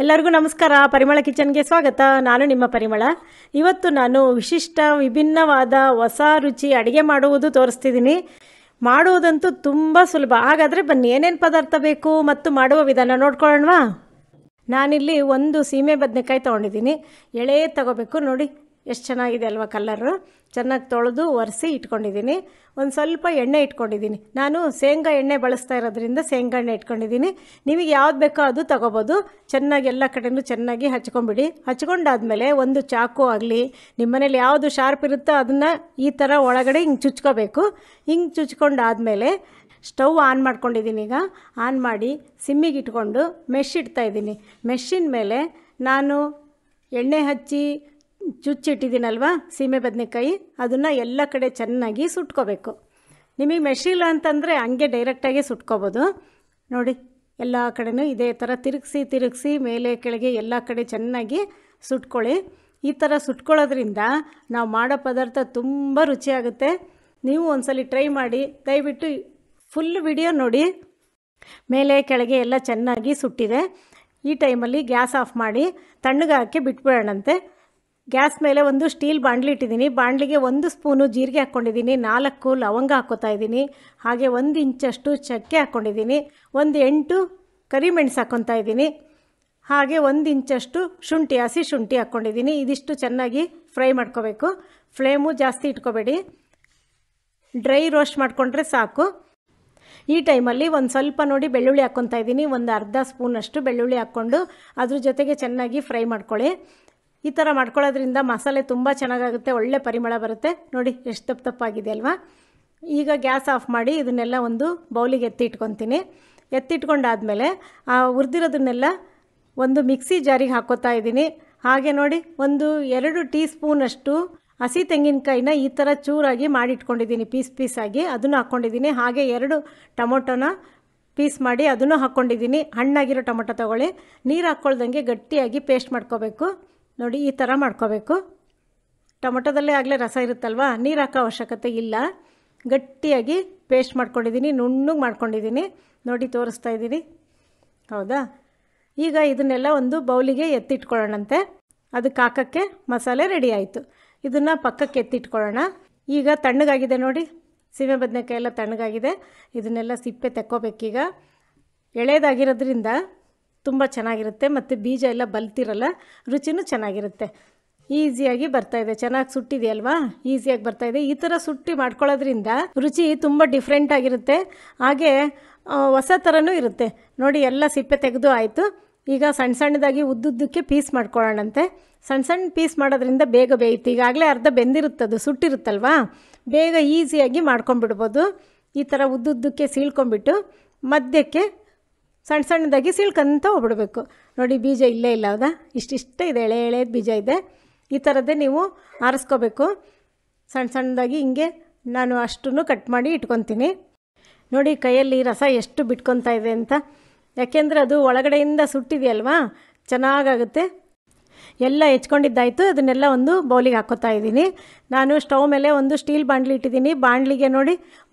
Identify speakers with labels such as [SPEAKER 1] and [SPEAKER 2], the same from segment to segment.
[SPEAKER 1] ಎಲ್ಲರಿಗೂ ನಮಸ್ಕಾರ. ಪರಿಮಳ ಕಿಚನ್ಗೆ ಸ್ವಾಗತ. ನಾನು ನಿಮ್ಮ ಪರಿಮಳ. ಇವತ್ತು ನಾನು ವಿಶಿಷ್ಟ ವಿಭಿನ್ನವಾದ ಹೊಸ ರುಚಿ ಅಡುಗೆ ಮಾಡುವುದು ತೋರಿಸ್ತಿದ್ದೀನಿ. ಮಾಡುವುದಂತೂ ತುಂಬ ಸುಲಭ. ಹಾಗಾದರೆ ಬನ್ನಿ, ಏನೇನು ಪದಾರ್ಥ ಬೇಕು ಮತ್ತು ಮಾಡುವ ವಿಧಾನ ನೋಡ್ಕೊಳ್ಳೋಣವಾ? ನಾನಿಲ್ಲಿ ಒಂದು ಸೀಮೆ ಬದನೆಕಾಯಿ ತೊಗೊಂಡಿದ್ದೀನಿ. ಎಳೆ ತಗೋಬೇಕು. ನೋಡಿ ಎಷ್ಟು ಚೆನ್ನಾಗಿದೆ ಅಲ್ವಾ ಕಲರು. ಚೆನ್ನಾಗಿ ತೊಳೆದು ಒರೆಸಿ ಇಟ್ಕೊಂಡಿದ್ದೀನಿ. ಒಂದು ಸ್ವಲ್ಪ ಎಣ್ಣೆ ಇಟ್ಕೊಂಡಿದ್ದೀನಿ. ನಾನು ಶೇಂಗಾ ಎಣ್ಣೆ ಬಳಸ್ತಾ ಇರೋದ್ರಿಂದ ಶೇಂಗಾ ಎಣ್ಣೆ ಇಟ್ಕೊಂಡಿದ್ದೀನಿ. ನಿಮಗೆ ಯಾವ್ದು ಬೇಕೋ ಅದು ತೊಗೋಬೋದು. ಚೆನ್ನಾಗಿ ಎಲ್ಲ ಕಡೆಯೂ ಚೆನ್ನಾಗಿ ಹಚ್ಕೊಂಬಿಡಿ. ಹಚ್ಕೊಂಡಾದ್ಮೇಲೆ ಒಂದು ಚಾಕು ಆಗಲಿ, ನಿಮ್ಮ ಮನೇಲಿ ಯಾವುದು ಶಾರ್ಪ್ ಇರುತ್ತೋ ಅದನ್ನು ಈ ಥರ ಒಳಗಡೆ ಹಿಂಗೆ ಚುಚ್ಕೋಬೇಕು. ಹಿಂಗೆ ಚುಚ್ಕೊಂಡಾದ್ಮೇಲೆ ಸ್ಟವ್ ಆನ್ ಮಾಡ್ಕೊಂಡಿದ್ದೀನಿ. ಈಗ ಆನ್ ಮಾಡಿ ಸಿಮ್ಮಿಗೆ ಇಟ್ಕೊಂಡು ಮೆಶ್ ಇಡ್ತಾಯಿದ್ದೀನಿ. ಮೆಶ್ಶಿನ ಮೇಲೆ ನಾನು ಎಣ್ಣೆ ಹಚ್ಚಿ ಚುಚ್ಚಿಟ್ಟಿದ್ದೀನಲ್ವ ಸೀಮೆ ಬದನೆಕಾಯಿ, ಅದನ್ನು ಎಲ್ಲ ಕಡೆ ಚೆನ್ನಾಗಿ ಸುಟ್ಕೋಬೇಕು. ನಿಮಗೆ ಮೆಶ್ ಇಲ್ಲ ಅಂತಂದರೆ ಹಂಗೆ ಡೈರೆಕ್ಟಾಗಿ ಸುಟ್ಕೋಬೋದು. ನೋಡಿ ಎಲ್ಲ ಕಡೆನೂ ಇದೇ ಥರ ತಿರುಗಿಸಿ ಮೇಲೆ ಕೆಳಗೆ ಎಲ್ಲ ಕಡೆ ಚೆನ್ನಾಗಿ ಸುಟ್ಕೊಳ್ಳಿ. ಈ ಥರ ಸುಟ್ಕೊಳ್ಳೋದ್ರಿಂದ ನಾವು ಮಾಡೋ ಪದಾರ್ಥ ತುಂಬ ರುಚಿಯಾಗುತ್ತೆ. ನೀವು ಒಂದ್ಸಲ ಟ್ರೈ ಮಾಡಿ. ದಯವಿಟ್ಟು ಫುಲ್ ವಿಡಿಯೋ ನೋಡಿ. ಮೇಲೆ ಕೆಳಗೆ ಎಲ್ಲ ಚೆನ್ನಾಗಿ ಸುಟ್ಟಿದೆ. ಈ ಟೈಮಲ್ಲಿ ಗ್ಯಾಸ್ ಆಫ್ ಮಾಡಿ ತಣ್ಣಗೆ ಹಾಕಿ ಬಿಟ್ಬಿಡೋಣಂತೆ. ಗ್ಯಾಸ್ ಮೇಲೆ ಒಂದು ಸ್ಟೀಲ್ ಬಾಣಲಿ ಇಟ್ಟಿದ್ದೀನಿ. ಬಾಣಲಿಗೆ 1 ಸ್ಪೂನು ಜೀರಿಗೆ ಹಾಕ್ಕೊಂಡಿದ್ದೀನಿ, 4 ಲವಂಗ ಹಾಕ್ಕೋತಾ ಇದ್ದೀನಿ, ಹಾಗೆ 1 ಇಂಚಷ್ಟು ಚಕ್ಕೆ ಹಾಕ್ಕೊಂಡಿದ್ದೀನಿ, 8 ಕರಿಮೆಣಸು ಹಾಕ್ಕೊತಾ ಇದ್ದೀನಿ, ಹಾಗೆ 1 ಇಂಚಷ್ಟು ಹಸಿ ಶುಂಠಿ ಹಾಕ್ಕೊಂಡಿದ್ದೀನಿ. ಇದಿಷ್ಟು ಚೆನ್ನಾಗಿ ಫ್ರೈ ಮಾಡ್ಕೋಬೇಕು. ಫ್ಲೇಮು ಜಾಸ್ತಿ ಇಟ್ಕೋಬೇಡಿ, ಡ್ರೈ ರೋಸ್ಟ್ ಮಾಡಿಕೊಂಡ್ರೆ ಸಾಕು. ಈ ಟೈಮಲ್ಲಿ ಒಂದು ಸ್ವಲ್ಪ ನೋಡಿ ಬೆಳ್ಳುಳ್ಳಿ ಹಾಕ್ಕೊತಾ ಇದ್ದೀನಿ. ಒಂದು ಅರ್ಧ ಸ್ಪೂನಷ್ಟು ಬೆಳ್ಳುಳ್ಳಿ ಹಾಕ್ಕೊಂಡು ಅದ್ರ ಜೊತೆಗೆ ಚೆನ್ನಾಗಿ ಫ್ರೈ ಮಾಡ್ಕೊಳ್ಳಿ. ಈ ಥರ ಮಾಡ್ಕೊಳ್ಳೋದ್ರಿಂದ ಮಸಾಲೆ ತುಂಬ ಚೆನ್ನಾಗಾಗುತ್ತೆ, ಒಳ್ಳೆ ಪರಿಮಳ ಬರುತ್ತೆ. ನೋಡಿ ಎಷ್ಟು ತಪ್ಪಾಗಿದೆ ಅಲ್ವಾ. ಈಗ ಗ್ಯಾಸ್ ಆಫ್ ಮಾಡಿ ಇದನ್ನೆಲ್ಲ ಒಂದು ಬೌಲಿಗೆ ಎತ್ತಿಟ್ಕೊತೀನಿ. ಎತ್ತಿಟ್ಕೊಂಡಾದಮೇಲೆ ಆ ಹುರಿದಿರೋದನ್ನೆಲ್ಲ ಒಂದು ಮಿಕ್ಸಿ ಜಾರಿಗೆ ಹಾಕ್ಕೋತಾ ಇದ್ದೀನಿ. ಹಾಗೆ ನೋಡಿ 2 ಟೀ ಸ್ಪೂನಷ್ಟು ಹಸಿ ತೆಂಗಿನಕಾಯಿನ ಈ ಥರ ಚೂರಾಗಿ ಮಾಡಿಟ್ಕೊಂಡಿದ್ದೀನಿ, ಪೀಸಾಗಿ ಅದನ್ನು ಹಾಕ್ಕೊಂಡಿದ್ದೀನಿ. ಹಾಗೆ 2 ಟೊಮೊಟೊನ ಪೀಸ್ ಮಾಡಿ ಅದನ್ನು ಹಾಕ್ಕೊಂಡಿದ್ದೀನಿ. ಹಣ್ಣಾಗಿರೋ ಟೊಮೊಟೊ ತೊಗೊಳ್ಳಿ. ನೀರು ಹಾಕ್ಕೊಳ್ದಂಗೆ ಗಟ್ಟಿಯಾಗಿ ಪೇಸ್ಟ್ ಮಾಡ್ಕೋಬೇಕು. ನೋಡಿ ಈ ಥರ ಮಾಡ್ಕೋಬೇಕು. ಟೊಮೊಟೊದಲ್ಲೇ ಆಗಲೇ ರಸ ಇರುತ್ತಲ್ವ, ನೀರು ಹಾಕೋ ಅವಶ್ಯಕತೆ ಇಲ್ಲ. ಗಟ್ಟಿಯಾಗಿ ಪೇಸ್ಟ್ ಮಾಡ್ಕೊಂಡಿದ್ದೀನಿ, ನುಣ್ಣಗೆ ಮಾಡ್ಕೊಂಡಿದ್ದೀನಿ. ನೋಡಿ ತೋರಿಸ್ತಾ ಇದ್ದೀನಿ, ಹೌದಾ? ಈಗ ಇದನ್ನೆಲ್ಲ ಒಂದು ಬೌಲಿಗೆ ಎತ್ತಿಟ್ಕೊಳ್ಳೋಣಂತೆ. ಅದಕ್ಕೆ ಹಾಕೋಕ್ಕೆ ಮಸಾಲೆ ರೆಡಿ ಆಯಿತು. ಇದನ್ನು ಪಕ್ಕಕ್ಕೆ ಎತ್ತಿಟ್ಕೊಳ್ಳೋಣ. ಈಗ ತಣ್ಣಗಾಗಿದೆ ನೋಡಿ, ಸೀಮೆ ಬದನೆಕಾಯಿ ಎಲ್ಲ ತಣ್ಣಗಾಗಿದೆ. ಇದನ್ನೆಲ್ಲ ಸಿಪ್ಪೆ ತೆಕ್ಕೋಬೇಕೀಗ. ಎಳೆದಾಗಿರೋದ್ರಿಂದ ತುಂಬ ಚೆನ್ನಾಗಿರುತ್ತೆ ಮತ್ತು ಬೀಜ ಎಲ್ಲ ಬಲ್ತಿರಲ್ಲ, ರುಚಿನೂ ಚೆನ್ನಾಗಿರುತ್ತೆ. ಈಸಿಯಾಗಿ ಬರ್ತಾಯಿದೆ, ಚೆನ್ನಾಗಿ ಸುಟ್ಟಿದೆಯಲ್ವಾ, ಈಸಿಯಾಗಿ ಬರ್ತಾಯಿದೆ. ಈ ಥರ ಸುಟ್ಟಿ ಮಾಡ್ಕೊಳ್ಳೋದ್ರಿಂದ ರುಚಿ ತುಂಬ ಡಿಫ್ರೆಂಟ್ ಆಗಿರುತ್ತೆ. ಹಾಗೆ ಹೊಸ ಥರನೂ ಇರುತ್ತೆ. ನೋಡಿ ಎಲ್ಲ ಸಿಪ್ಪೆ ತೆಗೆದು ಆಯಿತು. ಈಗ ಸಣ್ಣದಾಗಿ ಉದ್ದುದ್ದಕ್ಕೆ ಪೀಸ್ ಮಾಡ್ಕೊಳ್ಳೋಣಂತೆ. ಸಣ್ಣ ಪೀಸ್ ಮಾಡೋದ್ರಿಂದ ಬೇಗ ಬೇಯುತ್ತೆ. ಈಗಾಗಲೇ ಅರ್ಧ ಬೆಂದಿರುತ್ತದು, ಸುಟ್ಟಿರುತ್ತಲ್ವಾ, ಬೇಗ ಈಸಿಯಾಗಿ ಮಾಡ್ಕೊಂಬಿಡ್ಬೋದು. ಈ ಥರ ಉದ್ದುದ್ದಕ್ಕೆ ಸೀಳ್ಕೊಂಬಿಟ್ಟು ಮಧ್ಯಕ್ಕೆ ಸಣ್ಣದಾಗಿ ಸೀಳ್ಕೊಂತ ಹೋಗ್ಬಿಡ್ಬೇಕು. ನೋಡಿ ಬೀಜ ಇಲ್ಲೇ ಇಲ್ಲ, ಹೌದಾ? ಇಷ್ಟಿಷ್ಟ ಇದೆ, ಎಳೆದು ಬೀಜ ಇದೆ. ಈ ಥರದ್ದೇ ನೀವು ಆರಿಸ್ಕೋಬೇಕು. ಸಣ್ಣದಾಗಿ ಹಿಂಗೆ ನಾನು ಅಷ್ಟನ್ನು ಕಟ್ ಮಾಡಿ ಇಟ್ಕೊತೀನಿ. ನೋಡಿ ಕೈಯಲ್ಲಿ ರಸ ಎಷ್ಟು ಬಿಟ್ಕೊತಾ ಇದೆ ಅಂತ, ಯಾಕೆಂದರೆ ಅದು ಒಳಗಡೆಯಿಂದ ಸುಟ್ಟಿದೆಯಲ್ವಾ, ಚೆನ್ನಾಗಾಗುತ್ತೆ. ಎಲ್ಲ ಹೆಚ್ಕೊಂಡಿದ್ದಾಯಿತು. ಅದನ್ನೆಲ್ಲ ಒಂದು ಬೌಲಿಗೆ ಹಾಕ್ಕೋತಾ ಇದ್ದೀನಿ. ನಾನು ಸ್ಟವ್ ಮೇಲೆ ಒಂದು ಸ್ಟೀಲ್ ಬಾಣಲಿ ಇಟ್ಟಿದ್ದೀನಿ. ಬಾಣಲಿಗೆ ನೋಡಿ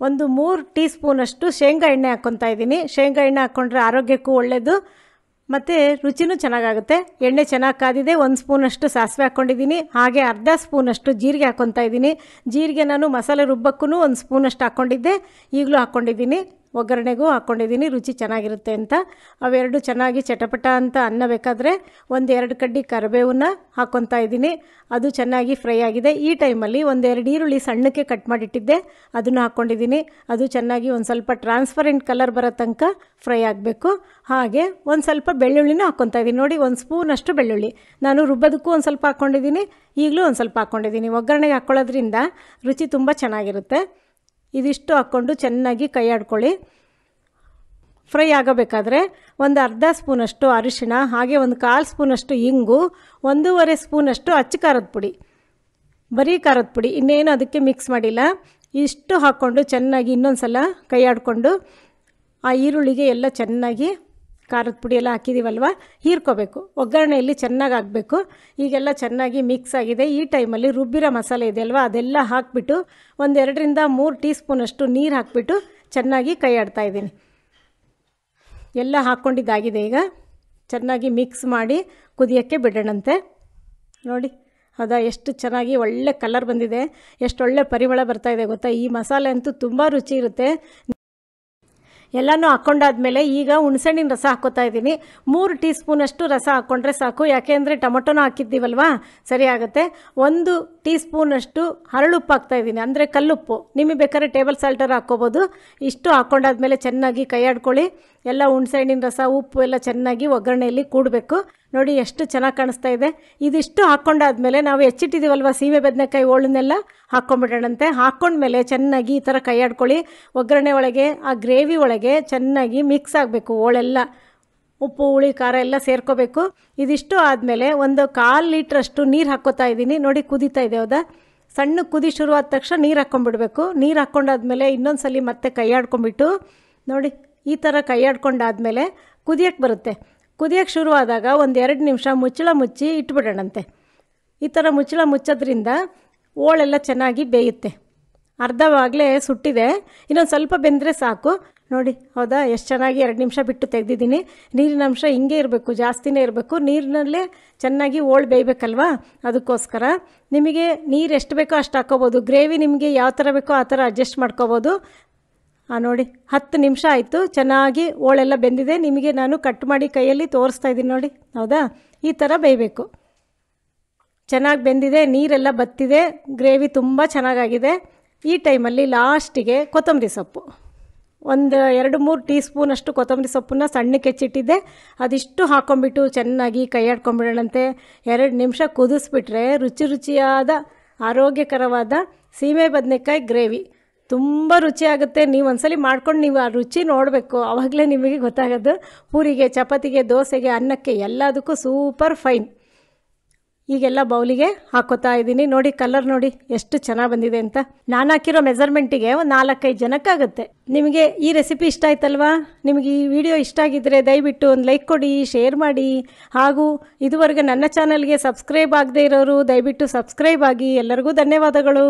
[SPEAKER 1] 3 ಟೀ ಸ್ಪೂನಷ್ಟು ಶೇಂಗಾ ಎಣ್ಣೆ ಹಾಕ್ಕೊತಾ ಇದ್ದೀನಿ. ಶೇಂಗಾ ಎಣ್ಣೆ ಹಾಕ್ಕೊಂಡ್ರೆ ಆರೋಗ್ಯಕ್ಕೂ ಒಳ್ಳೆಯದು ಮತ್ತು ರುಚಿನೂ ಚೆನ್ನಾಗಾಗುತ್ತೆ. ಎಣ್ಣೆ ಚೆನ್ನಾಗಿ ಕಾದಿದೆ. 1 ಸ್ಪೂನಷ್ಟು ಸಾಸಿವೆ ಹಾಕ್ಕೊಂಡಿದ್ದೀನಿ. ಹಾಗೆ ಅರ್ಧ ಸ್ಪೂನಷ್ಟು ಜೀರಿಗೆ ಹಾಕ್ಕೊತಾ ಇದ್ದೀನಿ. ಜೀರಿಗೆ ನಾನು ಮಸಾಲೆ ರುಬ್ಬಕ್ಕೂ 1 ಸ್ಪೂನಷ್ಟು ಹಾಕ್ಕೊಂಡಿದ್ದೆ, ಈಗಲೂ ಹಾಕ್ಕೊಂಡಿದ್ದೀನಿ. ಒಗ್ಗರಣೆಗೂ ಹಾಕ್ಕೊಂಡಿದ್ದೀನಿ, ರುಚಿ ಚೆನ್ನಾಗಿರುತ್ತೆ ಅಂತ. ಅವೆರಡು ಚೆನ್ನಾಗಿ ಚಟಪಟ ಅಂತ ಅನ್ನಬೇಕಾದ್ರೆ 1-2 ಕಡ್ಡಿ ಕರಿಬೇವನ್ನ ಹಾಕ್ಕೊತಾ ಇದ್ದೀನಿ. ಅದು ಚೆನ್ನಾಗಿ ಫ್ರೈ ಆಗಿದೆ. ಈ ಟೈಮಲ್ಲಿ 1-2 ಈರುಳ್ಳಿ ಸಣ್ಣಕ್ಕೆ ಕಟ್ ಮಾಡಿಟ್ಟಿದ್ದೆ, ಅದನ್ನು ಹಾಕ್ಕೊಂಡಿದ್ದೀನಿ. ಅದು ಚೆನ್ನಾಗಿ ಒಂದು ಸ್ವಲ್ಪ ಟ್ರಾನ್ಸ್ಪರೆಂಟ್ ಕಲರ್ ಬರೋ ತನಕ ಫ್ರೈ ಆಗಬೇಕು. ಹಾಗೆ ಒಂದು ಸ್ವಲ್ಪ ಬೆಳ್ಳುಳ್ಳಿನೂ ಹಾಕ್ಕೊತಾ ಇದ್ದೀನಿ. ನೋಡಿ 1 ಸ್ಪೂನಷ್ಟು ಬೆಳ್ಳುಳ್ಳಿ ನಾನು ರುಬ್ಬೋದಕ್ಕೂ ಒಂದು ಸ್ವಲ್ಪ ಹಾಕ್ಕೊಂಡಿದ್ದೀನಿ, ಈಗಲೂ ಒಂದು ಸ್ವಲ್ಪ ಹಾಕ್ಕೊಂಡಿದ್ದೀನಿ. ಒಗ್ಗರಣೆಗೆ ಹಾಕ್ಕೊಳ್ಳೋದ್ರಿಂದ ರುಚಿ ತುಂಬ ಚೆನ್ನಾಗಿರುತ್ತೆ. ಇದಿಷ್ಟು ಹಾಕ್ಕೊಂಡು ಚೆನ್ನಾಗಿ ಕೈ ಆಡ್ಕೊಳ್ಳಿ. ಫ್ರೈ ಆಗಬೇಕಾದ್ರೆ ಒಂದು ಅರ್ಧ ಸ್ಪೂನಷ್ಟು ಅರಿಶಿಣ, ಹಾಗೆ 1/4 ಸ್ಪೂನಷ್ಟು ಇಂಗು, 1.5 ಸ್ಪೂನಷ್ಟು ಅಚ್ಚ ಖಾರದ ಪುಡಿ, ಬರೀ ಖಾರದ ಪುಡಿ, ಇನ್ನೇನು ಅದಕ್ಕೆ ಮಿಕ್ಸ್ ಮಾಡಿಲ್ಲ. ಇಷ್ಟು ಹಾಕ್ಕೊಂಡು ಚೆನ್ನಾಗಿ ಇನ್ನೊಂದು ಸಲ ಕೈ ಆಡಿಕೊಂಡು ಆ ಈರುಳ್ಳಿಗೆ ಎಲ್ಲ ಚೆನ್ನಾಗಿ ಖಾರದ ಪುಡಿ ಎಲ್ಲ ಹಾಕಿದ್ದೀವಲ್ವ, ಹೀರ್ಕೋಬೇಕು. ಒಗ್ಗರಣೆಯಲ್ಲಿ ಚೆನ್ನಾಗಿ ಆಗಬೇಕು. ಈಗೆಲ್ಲ ಚೆನ್ನಾಗಿ ಮಿಕ್ಸ್ ಆಗಿದೆ. ಈ ಟೈಮಲ್ಲಿ ರುಬ್ಬಿರೋ ಮಸಾಲೆ ಇದೆಯಲ್ವ, ಅದೆಲ್ಲ ಹಾಕಿಬಿಟ್ಟು 2-3 ಟೀ ಸ್ಪೂನಷ್ಟು ನೀರು ಹಾಕಿಬಿಟ್ಟು ಚೆನ್ನಾಗಿ ಕೈ ಆಡ್ತಾಯಿದ್ದೀನಿ. ಎಲ್ಲ ಹಾಕ್ಕೊಂಡಿದ್ದಾಗಿದೆ. ಈಗ ಚೆನ್ನಾಗಿ ಮಿಕ್ಸ್ ಮಾಡಿ ಕುದಿಯೋಕ್ಕೆ ಬಿಡೋಣಂತೆ. ನೋಡಿ ಹೌದಾ, ಎಷ್ಟು ಚೆನ್ನಾಗಿ ಒಳ್ಳೆ ಕಲರ್ ಬಂದಿದೆ, ಎಷ್ಟು ಒಳ್ಳೆ ಪರಿಮಳ ಬರ್ತಾಯಿದೆ ಗೊತ್ತಾ. ಈ ಮಸಾಲೆ ಅಂತೂ ತುಂಬ ರುಚಿ ಇರುತ್ತೆ. ಎಲ್ಲನೂ ಹಾಕ್ಕೊಂಡಾದ್ಮೇಲೆ ಈಗ ಹುಣಸೆಹಣ್ಣಿನ ರಸ ಹಾಕ್ಕೋತಾ ಇದ್ದೀನಿ. 3 ಟೀ ಸ್ಪೂನಷ್ಟು ರಸ ಹಾಕ್ಕೊಂಡ್ರೆ ಸಾಕು, ಯಾಕೆ ಅಂದರೆ ಟೊಮೊಟೊನೂ ಹಾಕಿದ್ದೀವಲ್ವಾ, ಸರಿ ಆಗುತ್ತೆ. 1 ಟೀ ಸ್ಪೂನಷ್ಟು ಹರಳುಪ್ಪು ಹಾಕ್ತಾಯಿದ್ದೀನಿ, ಅಂದರೆ ಕಲ್ಲುಪ್ಪು. ನಿಮಗೆ ಬೇಕಾದ್ರೆ ಟೇಬಲ್ ಸಾಲ್ಟರ್ ಹಾಕ್ಕೋಬೋದು. ಇಷ್ಟು ಹಾಕ್ಕೊಂಡಾದ್ಮೇಲೆ ಚೆನ್ನಾಗಿ ಕೈ ಆಡ್ಕೊಳ್ಳಿ. ಎಲ್ಲ ಹುಣಸೆಹಣ್ಣಿನ ರಸ, ಉಪ್ಪು ಎಲ್ಲ ಚೆನ್ನಾಗಿ ಒಗ್ಗರಣೆಯಲ್ಲಿ ಕೂಡಬೇಕು. ನೋಡಿ ಎಷ್ಟು ಚೆನ್ನಾಗಿ ಕಾಣಿಸ್ತಾ ಇದೆ. ಇದಿಷ್ಟು ಹಾಕ್ಕೊಂಡಾದ್ಮೇಲೆ ನಾವು ಹೆಚ್ಚಿಟ್ಟಿದ್ದೀವಲ್ವ ಸೀಮೆ ಬದನೆಕಾಯಿ ಹೋಳನ್ನೆಲ್ಲ ಹಾಕ್ಕೊಂಬಿಡೋಣಂತೆ. ಹಾಕ್ಕೊಂಡ್ಮೇಲೆ ಚೆನ್ನಾಗಿ ಈ ಥರ ಕೈ ಆಡ್ಕೊಳ್ಳಿ. ಒಗ್ಗರಣೆ ಒಳಗೆ, ಆ ಗ್ರೇವಿ ಒಳಗೆ ಚೆನ್ನಾಗಿ ಮಿಕ್ಸ್ ಆಗಬೇಕು. ಹೋಳೆಲ್ಲ ಉಪ್ಪು ಹುಳಿ ಖಾರ ಎಲ್ಲ ಸೇರ್ಕೋಬೇಕು. ಇದಿಷ್ಟು ಆದಮೇಲೆ 1/4 ಲೀಟ್ರಷ್ಟು ನೀರು ಹಾಕ್ಕೋತಾ ಇದ್ದೀನಿ. ನೋಡಿ ಕುದೀತಾ ಇದೆ ಹೌದಾ. ಸಣ್ಣ ಕುದಿ ಶುರುವಾದ ತಕ್ಷಣ ನೀರು ಹಾಕ್ಕೊಂಬಿಡ್ಬೇಕು. ನೀರು ಹಾಕ್ಕೊಂಡಾದ್ಮೇಲೆ ಇನ್ನೊಂದು ಸಲ ಮತ್ತೆ ಕೈ ಆಡ್ಕೊಂಬಿಟ್ಟು ನೋಡಿ ಈ ಥರ ಕೈ ಆಡ್ಕೊಂಡಾದ್ಮೇಲೆ ಕುದಿಯೋಕ್ಕೆ ಬರುತ್ತೆ. ಕುದಿಯೋಕ್ಕೆ ಶುರುವಾದಾಗ 1-2 ನಿಮಿಷ ಮುಚ್ಚಳ ಮುಚ್ಚಿ ಇಟ್ಬಿಡೋಣಂತೆ. ಈ ಥರ ಮುಚ್ಚಳ ಮುಚ್ಚೋದ್ರಿಂದ ಹೋಳೆಲ್ಲ ಚೆನ್ನಾಗಿ ಬೇಯುತ್ತೆ. ಅರ್ಧವಾಗಲೇ ಸುಟ್ಟಿದೆ, ಇನ್ನೊಂದು ಸ್ವಲ್ಪ ಬೆಂದರೆ ಸಾಕು. ನೋಡಿ ಹೌದಾ, ಎಷ್ಟು ಚೆನ್ನಾಗಿ 2 ನಿಮಿಷ ಬಿಟ್ಟು ತೆಗೆದಿದ್ದೀನಿ. ನೀರಿನ ಅಂಶ ಹಿಂಗೆ ಇರಬೇಕು, ಜಾಸ್ತಿನೇ ಇರಬೇಕು. ನೀರಿನಲ್ಲೇ ಚೆನ್ನಾಗಿ ಹೋಳು ಬೇಯಬೇಕಲ್ವಾ, ಅದಕ್ಕೋಸ್ಕರ ನಿಮಗೆ ನೀರು ಎಷ್ಟು ಬೇಕೋ ಅಷ್ಟು ಹಾಕ್ಕೋಬೋದು. ಗ್ರೇವಿ ನಿಮಗೆ ಯಾವ ಥರ ಬೇಕೋ ಆ ಥರ ಅಡ್ಜಸ್ಟ್ ಮಾಡ್ಕೋಬೋದು. ನೋಡಿ 10 ನಿಮಿಷ ಆಯಿತು, ಚೆನ್ನಾಗಿ ಹೋಳೆಲ್ಲ ಬೆಂದಿದೆ. ನಿಮಗೆ ನಾನು ಕಟ್ ಮಾಡಿ ಕೈಯಲ್ಲಿ ತೋರಿಸ್ತಾ ಇದ್ದೀನಿ ನೋಡಿ, ಹೌದಾ. ಈ ಥರ ಬೇಯಬೇಕು. ಚೆನ್ನಾಗಿ ಬೆಂದಿದೆ, ನೀರೆಲ್ಲ ಬತ್ತಿದೆ, ಗ್ರೇವಿ ತುಂಬ ಚೆನ್ನಾಗಾಗಿದೆ. ಈ ಟೈಮಲ್ಲಿ ಲಾಸ್ಟಿಗೆ ಕೊತ್ತಂಬರಿ ಸೊಪ್ಪು 1-2-3 ಟೀ ಸ್ಪೂನಷ್ಟು ಕೊತ್ತಂಬರಿ ಸೊಪ್ಪನ್ನ ಸಣ್ಣಕ್ಕೆ ಹೆಚ್ಚಿಟ್ಟಿದ್ದೆ, ಅದಿಷ್ಟು ಹಾಕ್ಕೊಂಬಿಟ್ಟು ಚೆನ್ನಾಗಿ ಕೈ ಆಡ್ಕೊಂಬಿಡೋಣಂತೆ. 2 ನಿಮಿಷ ಕುದಿಸ್ಬಿಟ್ರೆ ರುಚಿಯಾದ ಆರೋಗ್ಯಕರವಾದ ಸೀಮೆ ಬದನೆಕಾಯಿ ಗ್ರೇವಿ ತುಂಬ ರುಚಿಯಾಗುತ್ತೆ. ನೀವು ಒಂದ್ಸಲಿ ಮಾಡ್ಕೊಂಡು ನೀವು ಆ ರುಚಿ ನೋಡಬೇಕು, ಆವಾಗಲೇ ನಿಮಗೆ ಗೊತ್ತಾಗೋದು. ಪೂರಿಗೆ, ಚಪಾತಿಗೆ, ದೋಸೆಗೆ, ಅನ್ನಕ್ಕೆ ಎಲ್ಲದಕ್ಕೂ ಸೂಪರ್ ಫೈನ್. ಈಗೆಲ್ಲ ಬೌಲಿಗೆ ಹಾಕ್ಕೋತಾ ಇದ್ದೀನಿ. ನೋಡಿ ಕಲರ್ ನೋಡಿ ಎಷ್ಟು ಚೆನ್ನಾಗಿ ಬಂದಿದೆ ಅಂತ. ನಾನು ಹಾಕಿರೋ ಮೆಜರ್ಮೆಂಟಿಗೆ ಒಂದು 4-5 ಜನಕ್ಕಾಗುತ್ತೆ. ನಿಮಗೆ ಈ ರೆಸಿಪಿ ಇಷ್ಟ ಆಯ್ತಲ್ವಾ? ನಿಮಗೆ ಈ ವಿಡಿಯೋ ಇಷ್ಟ ಆಗಿದ್ದರೆ ದಯವಿಟ್ಟು ಒಂದು ಲೈಕ್ ಕೊಡಿ, ಶೇರ್ ಮಾಡಿ. ಹಾಗೂ ಇದುವರೆಗೆ ನನ್ನ ಚಾನಲ್ಗೆ ಸಬ್ಸ್ಕ್ರೈಬ್ ಆಗದೇ ಇರೋರು ದಯವಿಟ್ಟು ಸಬ್ಸ್ಕ್ರೈಬ್ ಆಗಿ. ಎಲ್ಲರಿಗೂ ಧನ್ಯವಾದಗಳು.